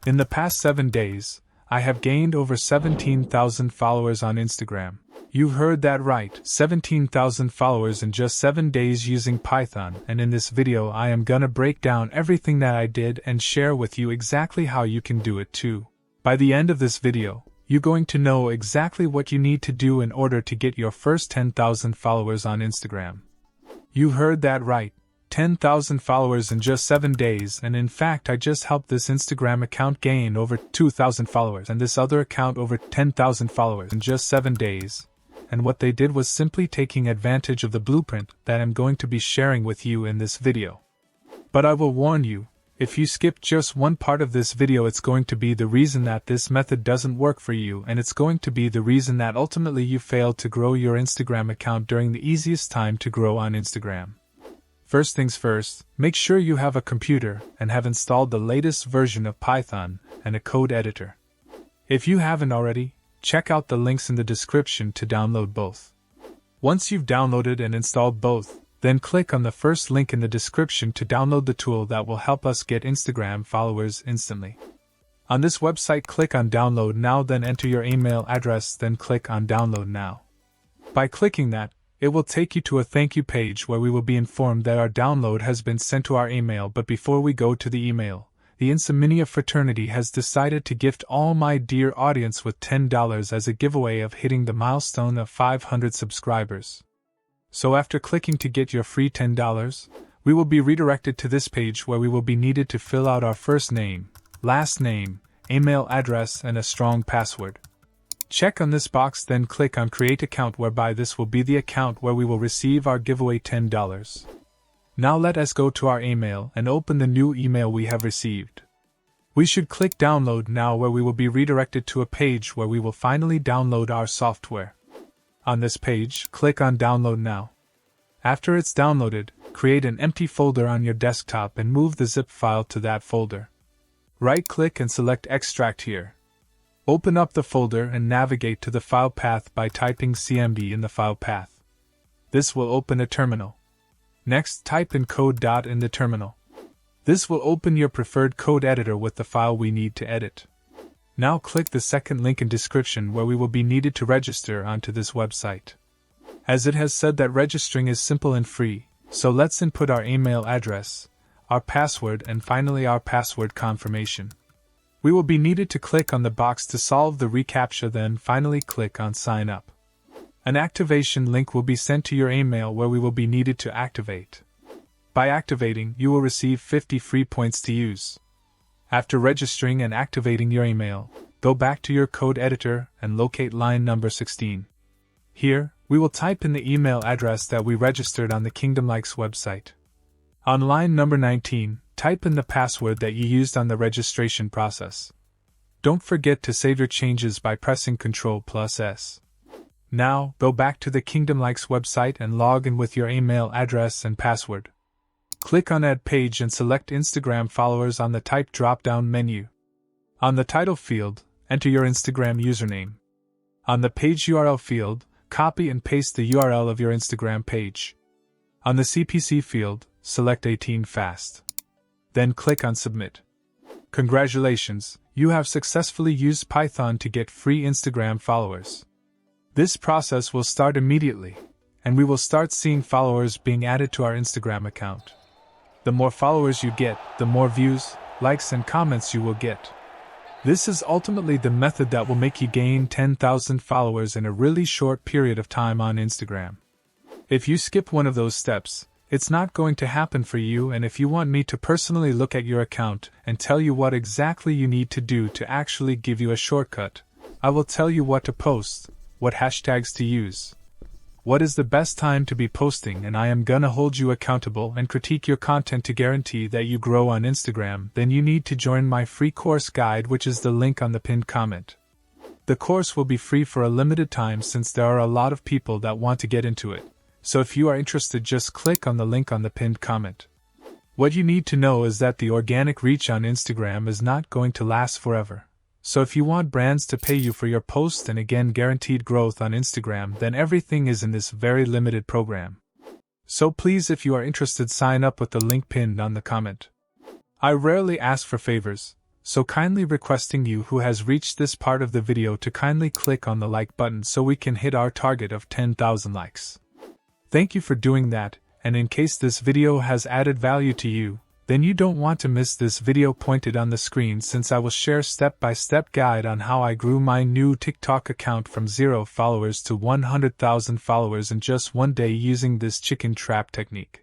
In the past 7 days, I have gained over 17,000 followers on Instagram. You've heard that right, 17,000 followers in just 7 days using Python, and in this video I am gonna break down everything that I did and share with you exactly how you can do it too. By the end of this video, you're going to know exactly what you need to do in order to get your first 10,000 followers on Instagram. You heard that right, 10,000 followers in just 7 days, and in fact I just helped this Instagram account gain over 2,000 followers and this other account over 10,000 followers in just 7 days. And what they did was simply taking advantage of the blueprint that I'm going to be sharing with you in this video. But I will warn you, if you skip just one part of this video, it's going to be the reason that this method doesn't work for you, and it's going to be the reason that ultimately you failed to grow your Instagram account during the easiest time to grow on Instagram. First things first, make sure you have a computer and have installed the latest version of Python and a code editor. If you haven't already, check out the links in the description to download both. Once you've downloaded and installed both, then click on the first link in the description to download the tool that will help us get Instagram followers instantly. On this website, click on Download Now, then enter your email address, then click on Download Now. By clicking that, it will take you to a thank you page where we will be informed that our download has been sent to our email. But before we go to the email, the Insominia fraternity has decided to gift all my dear audience with $10 as a giveaway of hitting the milestone of 500 subscribers. So after clicking to get your free $10, we will be redirected to this page where we will be needed to fill out our first name, last name, email address, and a strong password. Check on this box, then click on Create Account, whereby this will be the account where we will receive our giveaway $10. Now let us go to our email and open the new email we have received. We should click Download Now, where we will be redirected to a page where we will finally download our software. On this page, click on Download Now. After it's downloaded, create an empty folder on your desktop and move the zip file to that folder. Right-click and select Extract here. Open up the folder and navigate to the file path by typing CMD in the file path. This will open a terminal. Next, type in code. In the terminal. This will open your preferred code editor with the file we need to edit. Now click the second link in description where we will be needed to register onto this website. As it has said that registering is simple and free, so let's input our email address, our password, and finally our password confirmation. We will be needed to click on the box to solve the reCAPTCHA, then finally click on Sign Up. An activation link will be sent to your email where we will be needed to activate. By activating, you will receive 50 free points to use. After registering and activating your email, go back to your code editor and locate line number 16. Here, we will type in the email address that we registered on the Kingdom Likes website. On line number 19, type in the password that you used on the registration process. Don't forget to save your changes by pressing Ctrl+S. Now, go back to the Kingdom Likes website and log in with your email address and password. Click on Add Page and select Instagram Followers on the Type drop-down menu. On the title field, enter your Instagram username. On the page URL field, copy and paste the URL of your Instagram page. On the CPC field, select 18 Fast. Then click on Submit. Congratulations, you have successfully used Python to get free Instagram followers. This process will start immediately, and we will start seeing followers being added to our Instagram account. The more followers you get, the more views, likes, and comments you will get. This is ultimately the method that will make you gain 10,000 followers in a really short period of time on Instagram. If you skip one of those steps, it's not going to happen for you, and if you want me to personally look at your account and tell you what exactly you need to do to actually give you a shortcut, I will tell you what to post, what hashtags to use, what is the best time to be posting, and I am gonna hold you accountable and critique your content to guarantee that you grow on Instagram. Then you need to join my free course guide, which is the link on the pinned comment. The course will be free for a limited time since there are a lot of people that want to get into it, so if you are interested, just click on the link on the pinned comment. What you need to know is that the organic reach on Instagram is not going to last forever. So if you want brands to pay you for your posts and again guaranteed growth on Instagram, then everything is in this very limited program. So please, if you are interested, sign up with the link pinned on the comment. I rarely ask for favors, so kindly requesting you who has reached this part of the video to kindly click on the like button so we can hit our target of 10,000 likes. Thank you for doing that, and in case this video has added value to you, then you don't want to miss this video pointed on the screen, since I will share step-by-step guide on how I grew my new TikTok account from 0 followers to 100,000 followers in just one day using this chicken trap technique.